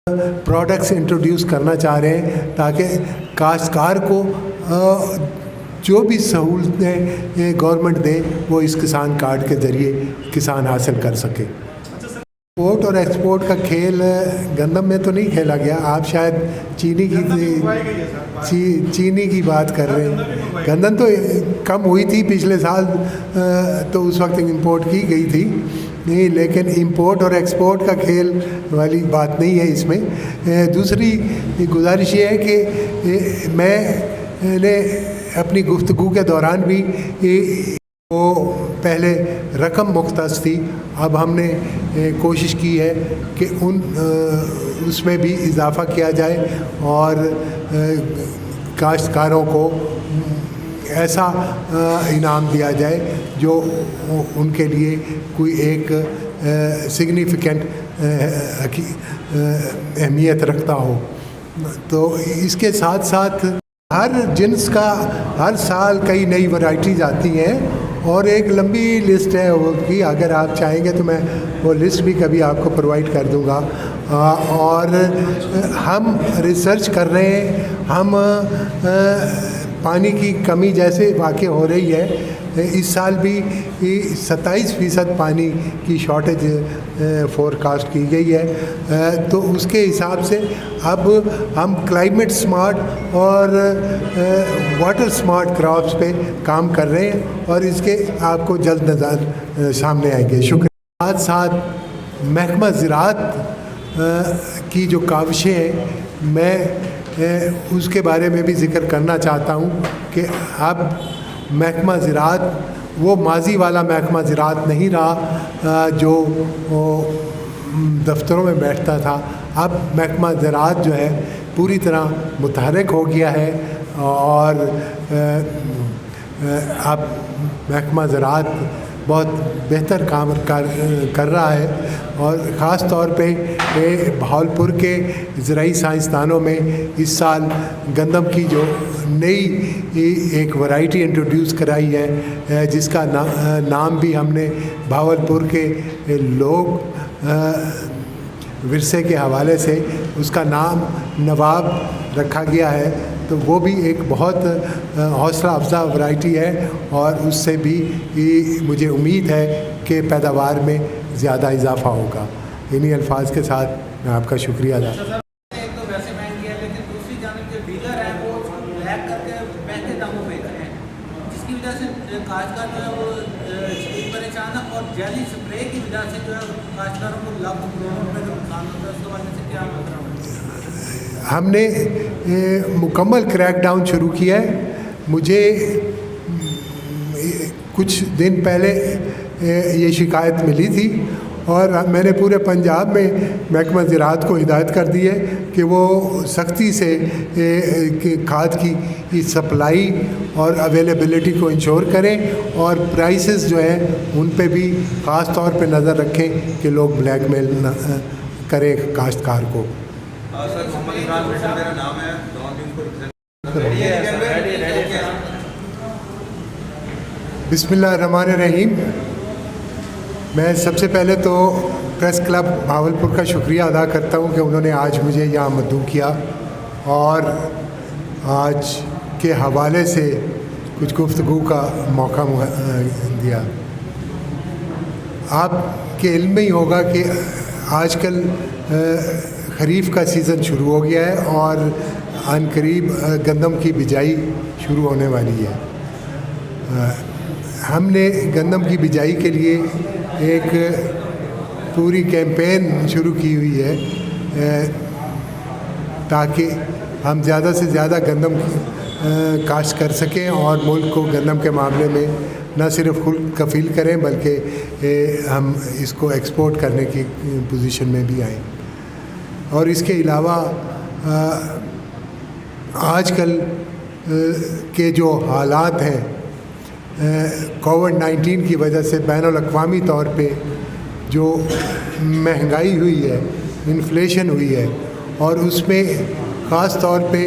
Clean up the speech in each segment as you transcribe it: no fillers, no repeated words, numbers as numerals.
Products introduce करना चाह रहे हैं ताकि काश्तकार को जो भी सहूलतें गवर्नमेंट दे वो इस किसान कार्ड के ज़रिए किसान हासिल कर सके। इंपोर्ट और एक्सपोर्ट का खेल गंदम में तो नहीं खेला गया। आप शायद चीनी की बात कर रहे हैं। गंदम तो कम हुई थी पिछले साल, तो उस वक्त इंपोर्ट की गई थी नहीं, लेकिन इंपोर्ट और एक्सपोर्ट का खेल वाली बात नहीं है इसमें। दूसरी गुजारिश ये है कि मैंने अपनी गुफ्तगू के दौरान भी वो पहले रकम मुख्तस थी, अब हमने कोशिश की है कि उसमें भी इजाफ़ा किया जाए और काश्तकारों को ऐसा इनाम दिया जाए जो उनके लिए कोई एक सिग्निफिकेंट अहमियत रखता हो। तो इसके साथ साथ हर जिन्स का हर साल कई नई वैरायटीज़ आती हैं और एक लंबी लिस्ट है उसकी। अगर आप चाहेंगे तो मैं वो लिस्ट भी कभी आपको प्रोवाइड कर दूंगा। और हम रिसर्च कर रहे हैं। हम पानी की कमी जैसे वाक़ई हो रही है, इस साल भी 27% पानी की शॉर्टेज फोरकास्ट की गई है। तो उसके हिसाब से अब हम क्लाइमेट स्मार्ट और वाटर स्मार्ट क्रॉप्स पे काम कर रहे हैं और इसके आपको जल्द नज़र सामने आएंगे। शुक्रिया। साथ साथ महकमा ज़राअत की जो काविशें हैं, मैं उसके बारे में भी ज़िक्र करना चाहता हूँ कि अब महकमा ज़राअत वो माजी वाला महकमा ज़राअत नहीं रहा जो दफ्तरों में बैठता था। अब महकमा ज़राअत जो है पूरी तरह मुतहरक हो गया है और अब महकमा ज़राअत बहुत बेहतर काम कर रहा है। और ख़ास तौर पे भावलपुर के ज़राई साइंसदानों में इस साल गंदम की जो नई एक वैरायटी इंट्रोड्यूस कराई है, जिसका नाम भी हमने भावलपुर के लोग विरसे के हवाले से उसका नाम नवाब रखा गया है। तो वो भी एक बहुत हौसला अफजा वैरायटी है और उससे भी मुझे उम्मीद है कि पैदावार में ज़्यादा इजाफा होगा। इन्हीं अल्फाज के साथ मैं आपका शुक्रिया अदा। एक तो वैसे महंगी है, लेकिन दूसरी जानब जो डीलर है वो ब्लैक करके महंगे दामों पे बेच रहे हैं, जिसकी वजह से काश्तकार जो है वो परेशान है और जैली स्प्रे की वजह से जो है काश्तकारों को लाखों करोड़ों रुपये का नुकसान होता है। उसके वजह से क्या खतरा होता है? हमने मुकम्मल क्रैक डाउन शुरू किया है। मुझे कुछ दिन पहले ये शिकायत मिली थी और मैंने पूरे पंजाब में महकमा ज़राअत को हिदायत कर दी है कि वो सख्ती से खाद की सप्लाई और अवेलेबिलिटी को इंश्योर करें और प्राइसेस जो है उन पे भी ख़ास तौर पे नज़र रखें कि लोग ब्लैकमेल न करें काश्तकार को। सर, मोहम्मद इमरान मेरा नाम है। बिस्मिल्लाहिर्रहमानिर्रहीम। मैं सबसे पहले तो प्रेस क्लब भावलपुर का शुक्रिया अदा करता हूँ कि उन्होंने आज मुझे यहाँ मद्दू किया और आज के हवाले से कुछ गुफ्तगू का मौका दिया। आपके इल्म में ही होगा कि आजकल खरीफ का सीज़न शुरू हो गया है और अनकरीब गंदम की बिजाई शुरू होने वाली है। हमने गंदम की बिजाई के लिए एक पूरी कैंपेन शुरू की हुई है ताकि हम ज़्यादा से ज़्यादा गंदम काश्त कर सकें और मुल्क को गंदम के मामले में न सिर्फ खुद कफ़ील करें बल्कि हम इसको एक्सपोर्ट करने की पोजीशन में भी आएँ। और इसके अलावा आजकल के जो हालात हैं कोविड-19 की वजह से बैनुल-अक़वामी तौर पे जो महंगाई हुई है, इन्फ्लेशन हुई है और उसमें ख़ास तौर पे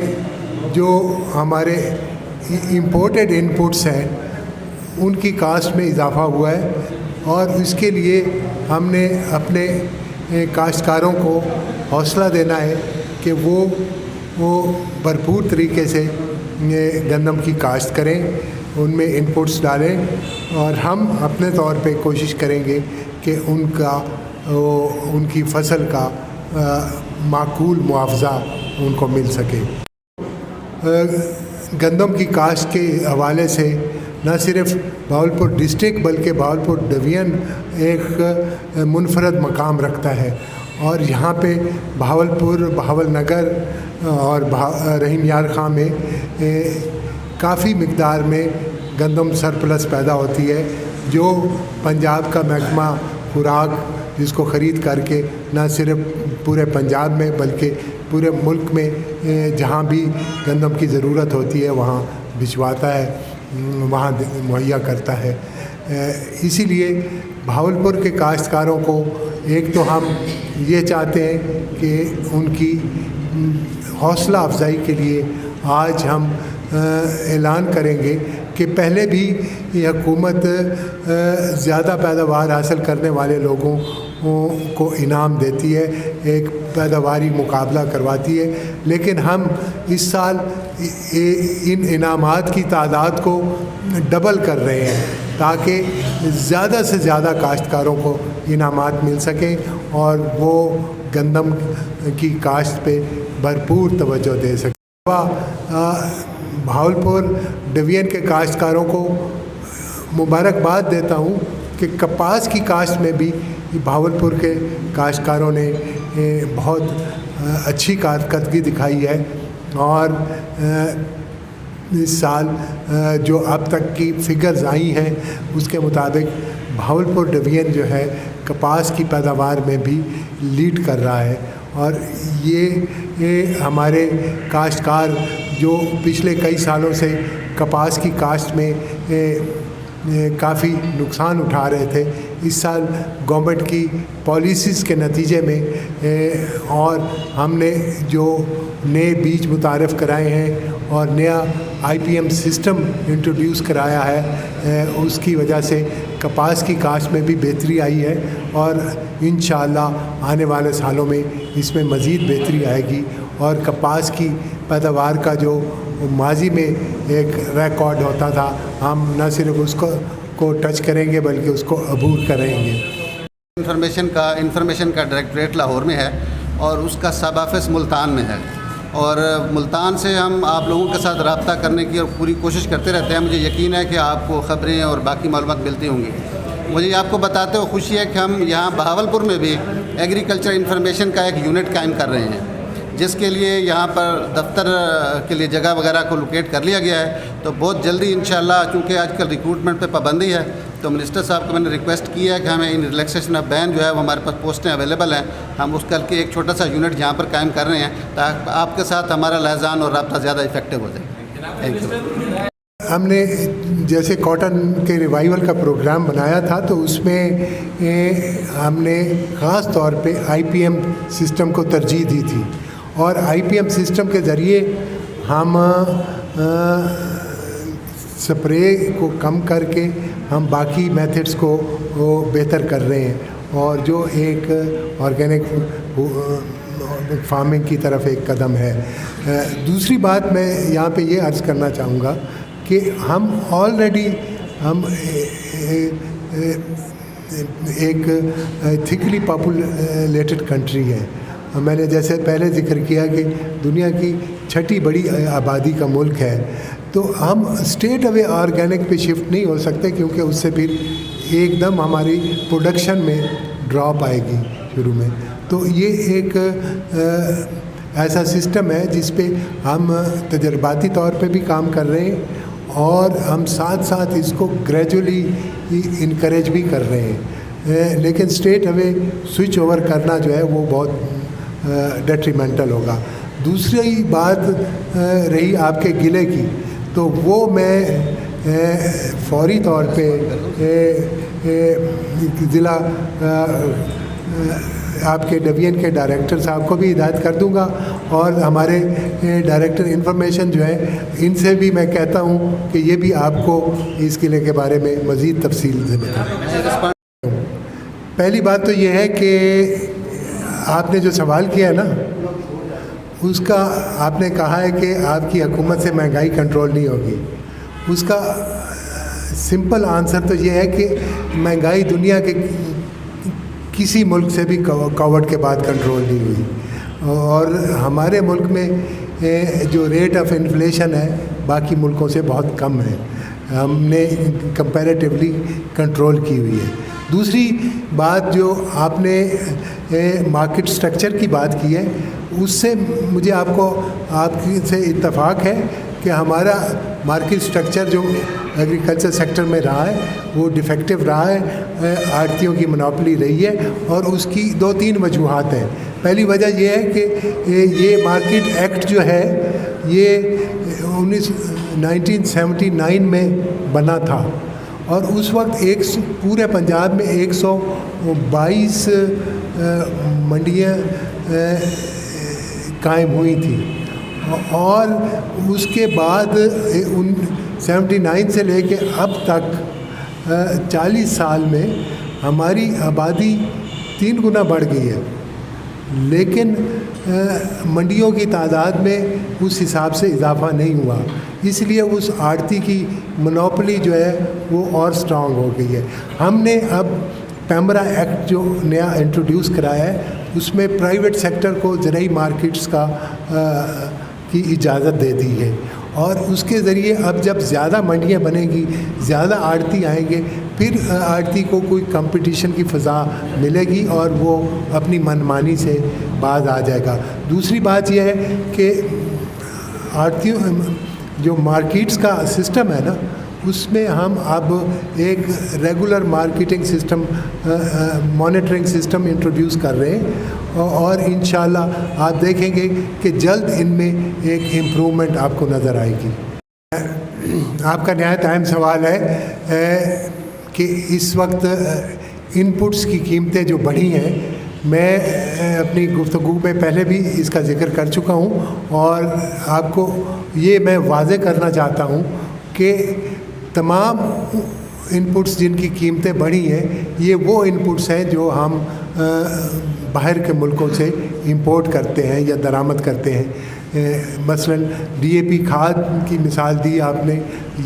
जो हमारे इंपोर्टेड इनपुट्स हैं उनकी कास्ट में इजाफ़ा हुआ है और इसके लिए हमने अपने काश्तकारों को हौसला देना है कि वो भरपूर तरीके से गंदम की काश्त करें, उनमें इनपुट्स डालें और हम अपने तौर पे कोशिश करेंगे कि उनकी फसल का माकूल मुआवजा उनको मिल सके। गंदम की काश्त के हवाले से न सिर्फ बहावलपुर डिस्ट्रिक्ट बल्कि बहावलपुर डिवीज़न एक मुनफरद मकाम रखता है और यहाँ पे बहावलपुर, बहावलनगर और रहीम यार खां में काफ़ी मिक़दार में गंदम सरप्लस पैदा होती है, जो पंजाब का महकमा खुराक जिसको ख़रीद करके न सिर्फ पूरे पंजाब में बल्कि पूरे मुल्क में जहाँ भी गंदम की ज़रूरत होती है वहाँ भिजवाता है, वहाँ मुहैया करता है। इसीलिए बहावलपुर के काश्तकारों को एक तो हम ये चाहते हैं कि उनकी हौसला अफजाई के लिए आज हम ऐलान करेंगे कि पहले भी ये हुकूमत ज़्यादा पैदावार हासिल करने वाले लोगों को इनाम देती है, एक पैदावारी मुकाबला करवाती है, लेकिन हम इस साल इन इनामात की तादाद को डबल कर रहे हैं ताकि ज़्यादा से ज़्यादा काश्तकारों को इनामात मिल सकें और वो गंदम की काश्त पे भरपूर तवज्जो दे सकें। बहावलपुर डिवीज़न के काश्तकारों को मुबारकबाद देता हूँ कि कपास की काश्त में भी बहावलपुर के काश्तकारों ने बहुत अच्छी कारकर्दगी दिखाई है और इस साल जो अब तक की फिगर्स आई हैं उसके मुताबिक बहावलपुर डिवीज़न जो है कपास की पैदावार में भी लीड कर रहा है और ये हमारे काश्तकार जो पिछले कई सालों से कपास की काश्त में काफ़ी नुकसान उठा रहे थे, इस साल गवर्नमेंट की पॉलिसीज़ के नतीजे में और हमने जो नए बीज मुतारफ़ कराए हैं और नया IPM सिस्टम इंट्रोड्यूस कराया है, उसकी वजह से कपास की काश्त में भी बेहतरी आई है और इंशाअल्लाह आने वाले सालों में इसमें मज़ीद बेहतरी आएगी और कपास की पैदावार का जो माजी में एक रिकॉर्ड होता था, हम न सिर्फ उसको टच करेंगे बल्कि उसको अबूर करेंगे। इंफॉर्मेशन का डायरेक्टरेट लाहौर में है और उसका सब ऑफिस मुल्तान में है और मुल्तान से हम आप लोगों के साथ रब्ता करने की और पूरी कोशिश करते रहते हैं। मुझे यकीन है कि आपको ख़बरें और बाकी मालूमात मिलती होंगी। मुझे आपको बताते हुए खुशी है कि हम यहाँ बहावलपुर में भी एग्रीकल्चर इंफॉर्मेशन का एक यूनिट कायम कर रहे हैं, जिसके लिए यहाँ पर दफ्तर के लिए जगह वगैरह को लोकेट कर लिया गया है। तो बहुत जल्दी इंशाअल्लाह, चूँकि आजकल रिक्रूटमेंट पे पाबंदी है, तो मिनिस्टर साहब को मैंने रिक्वेस्ट किया है कि हमें इन रिलैक्सेशन ऑफ बैन जो है वो हमारे पास पोस्टें अवेलेबल हैं, हम उस करके एक छोटा सा यूनिट यहाँ पर कायम कर रहे हैं ताकि आपके साथ हमारा लहजान और रब्ता ज़्यादा इफेक्टिव हो जाए। Thank you. हमने जैसे कॉटन के रिवाइवल का प्रोग्राम बनाया था तो उसमें हमने ख़ास तौर पे IPM सिस्टम को तरजीह दी थी और IPM सिस्टम के ज़रिए हम स्प्रे को कम करके हम बाकी मेथड्स को बेहतर कर रहे हैं और जो एक ऑर्गेनिक फार्मिंग की तरफ एक कदम है। दूसरी बात मैं यहाँ पे ये अर्ज़ करना चाहूँगा कि हम ऑलरेडी एक थिकली पॉपुलेटेड कंट्री है। मैंने जैसे पहले जिक्र किया कि दुनिया की छठी बड़ी आबादी का मुल्क है, तो हम स्ट्रेट अवे ऑर्गेनिक पे शिफ्ट नहीं हो सकते क्योंकि उससे फिर एकदम हमारी प्रोडक्शन में ड्रॉप आएगी शुरू में। तो ये एक ऐसा सिस्टम है जिस पे हम तजर्बाती तौर पे भी काम कर रहे हैं और हम साथ साथ इसको ग्रेजुअली इनकरेज भी कर रहे हैं, लेकिन स्ट्रेट अवे स्विच ओवर करना जो है वो बहुत डेट्रीमेंटल होगा। दूसरी बात रही आपके गिले की, तो वो मैं फौरी तौर पे ज़िला आपके डिवीज़न के डायरेक्टर साहब को भी हिदायत कर दूंगा और हमारे डायरेक्टर इंफॉर्मेशन जो है इनसे भी मैं कहता हूं कि ये भी आपको इस किले के बारे में मज़ीद तफसील से बताएं। पहली बात तो ये है कि आपने जो सवाल किया है ना, उसका आपने कहा है कि आपकी हुकूमत से महंगाई कंट्रोल नहीं होगी। उसका सिंपल आंसर तो ये है कि महंगाई दुनिया के किसी मुल्क से भी कोविड के बाद कंट्रोल नहीं हुई, और हमारे मुल्क में जो रेट ऑफ इन्फ्लेशन है बाकी मुल्कों से बहुत कम है, हमने कंपैरेटिवली कंट्रोल की हुई है। दूसरी बात जो आपने मार्केट स्ट्रक्चर की बात की है, उससे मुझे आपकी से इत्तफाक है कि हमारा मार्केट स्ट्रक्चर जो एग्रीकल्चर सेक्टर में रहा है वो डिफेक्टिव रहा है, आड़तियों की मोनोपोली रही है, और उसकी 2-3 वजूहात हैं। पहली वजह ये है कि ये मार्केट एक्ट जो है ये 1979 में बना था, और उस वक्त पूरे पंजाब में 122 मंडियाँ कायम हुई थी, और उसके बाद 79 से लेके अब तक 40 साल में हमारी आबादी 3 गुना बढ़ गई है, लेकिन मंडियों की तादाद में उस हिसाब से इजाफा नहीं हुआ, इसलिए उस आड़ती की मोनोपोली जो है वो और स्ट्रांग हो गई है। हमने अब पैमरा एक्ट जो नया इंट्रोड्यूस कराया है उसमें प्राइवेट सेक्टर को ज़रूरी मार्केट्स की इजाज़त दे दी है, और उसके ज़रिए अब जब ज़्यादा मंडियाँ बनेंगी, ज़्यादा आड़ती आएंगे, फिर आड़ती को कोई कंपटीशन की फ़ज़ा मिलेगी और वो अपनी मनमानी से बाज आ जाएगा। दूसरी बात यह है कि आड़तियों जो मार्केट्स का सिस्टम है ना, उसमें हम अब एक regular marketing system, monitoring system introduce कर रहे हैं, और इंशाल्लाह आप देखेंगे कि जल्द इनमें एक इम्प्रूवमेंट आपको नज़र आएगी। आपका नहायत अहम सवाल है कि इस वक्त इनपुट्स की कीमतें जो बढ़ी हैं, मैं अपनी गुफ्तगू में पहले भी इसका ज़िक्र कर चुका हूँ, और आपको ये मैं वाज़े करना चाहता हूँ कि तमाम इनपुट्स जिनकी कीमतें बढ़ी हैं, ये वो इनपुट्स हैं जो हम बाहर के मुल्कों से इंपोर्ट करते हैं या दरामद करते हैं। मसलन DAP खाद की मिसाल दी आपने,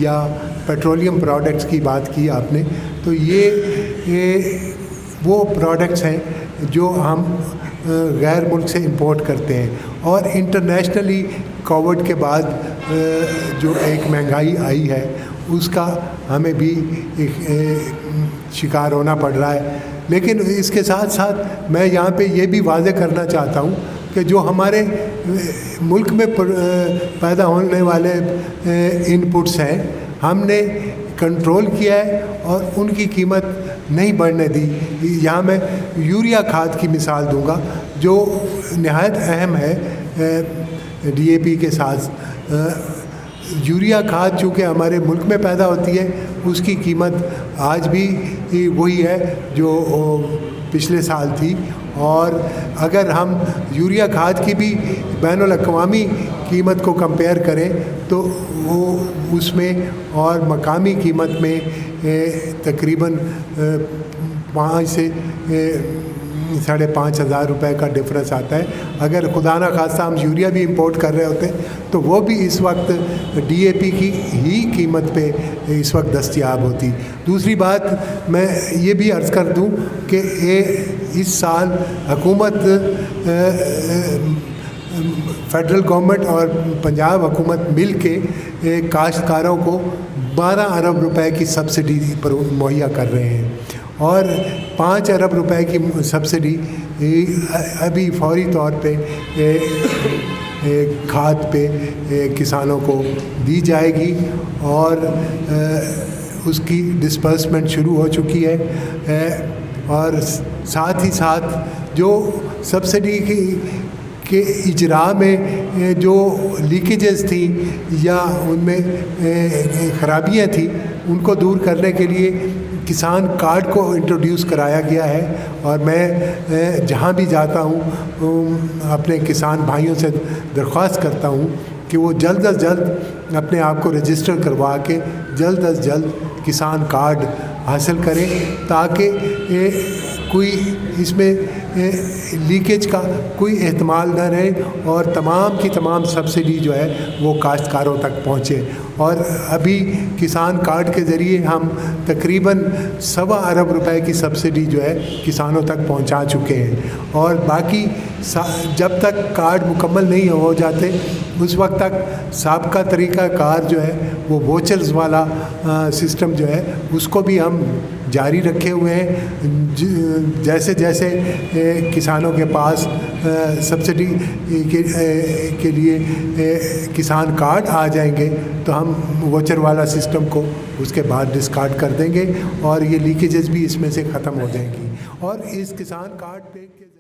या पेट्रोलियम प्रोडक्ट्स की बात की आपने, तो ये वो प्रोडक्ट्स हैं जो हम गैर मुल्क से इंपोर्ट करते हैं, और इंटरनेशनली कोविड के बाद जो एक महंगाई आई है उसका हमें भी शिकार होना पड़ रहा है। लेकिन इसके साथ साथ मैं यहाँ पे ये भी वाज़े करना चाहता हूँ कि जो हमारे मुल्क में पैदा होने वाले इनपुट्स हैं, हमने कंट्रोल किया है और उनकी कीमत नहीं बढ़ने दी। यहाँ मैं यूरिया खाद की मिसाल दूंगा जो नहायत अहम है DAP के साथ। यूरिया खाद चूँकि हमारे मुल्क में पैदा होती है, उसकी कीमत आज भी वही है जो पिछले साल थी, और अगर हम यूरिया खाद की भी बैनुल-अक़वामी कीमत को कंपेयर करें तो वो उसमें और मकामी कीमत में तकरीबन 5 से 5,500 रुपये का डिफरेंस आता है। अगर खुदा ना खास्ता हम यूरिया भी इंपोर्ट कर रहे होते तो वो भी इस वक्त DAP की ही कीमत पे इस वक्त दस्तयाब होती। दूसरी बात मैं ये भी अर्ज़ कर दूं कि इस साल हुकूमत फेडरल गवर्नमेंट और पंजाब हुकूमत मिल के काश्तकारों को 12 अरब रुपए की सब्सिडी पर मुहैया कर रहे हैं, और 5 अरब रुपए की सब्सिडी अभी फौरी तौर पे खाद पे किसानों को दी जाएगी, और उसकी डिस्बर्समेंट शुरू हो चुकी है। और साथ ही साथ जो सब्सिडी के इजरा में जो लीकेजेस थी या उनमें ख़राबियाँ थी, उनको दूर करने के लिए किसान कार्ड को इंट्रोड्यूस कराया गया है। और मैं जहाँ भी जाता हूँ अपने किसान भाइयों से दरख्वास्त करता हूँ कि वो जल्द अज जल्द अपने आप को रजिस्टर करवा के जल्द अज जल्द किसान कार्ड हासिल करें, ताकि कोई इसमें लीकेज का कोई एहतमाल न रहे और तमाम की तमाम सब्सिडी जो है वो काश्तकारों तक पहुँचे। और अभी किसान कार्ड के ज़रिए हम तकरीबन 1.25 अरब रुपए की सब्सिडी जो है किसानों तक पहुंचा चुके हैं। और बाकी जब तक कार्ड मुकम्मल नहीं हो जाते उस वक्त तक साबका तरीका कार जो है वो वोचर्स वाला सिस्टम जो है उसको भी हम जारी रखे हुए हैं। जैसे जैसे किसानों के पास सब्सिडी के लिए किसान कार्ड आ जाएंगे तो हम वोचर वाला सिस्टम को उसके बाद डिस्कार्ड कर देंगे और ये लीकेजेस भी इसमें से ख़त्म हो जाएंगी। और इस किसान कार्ड पे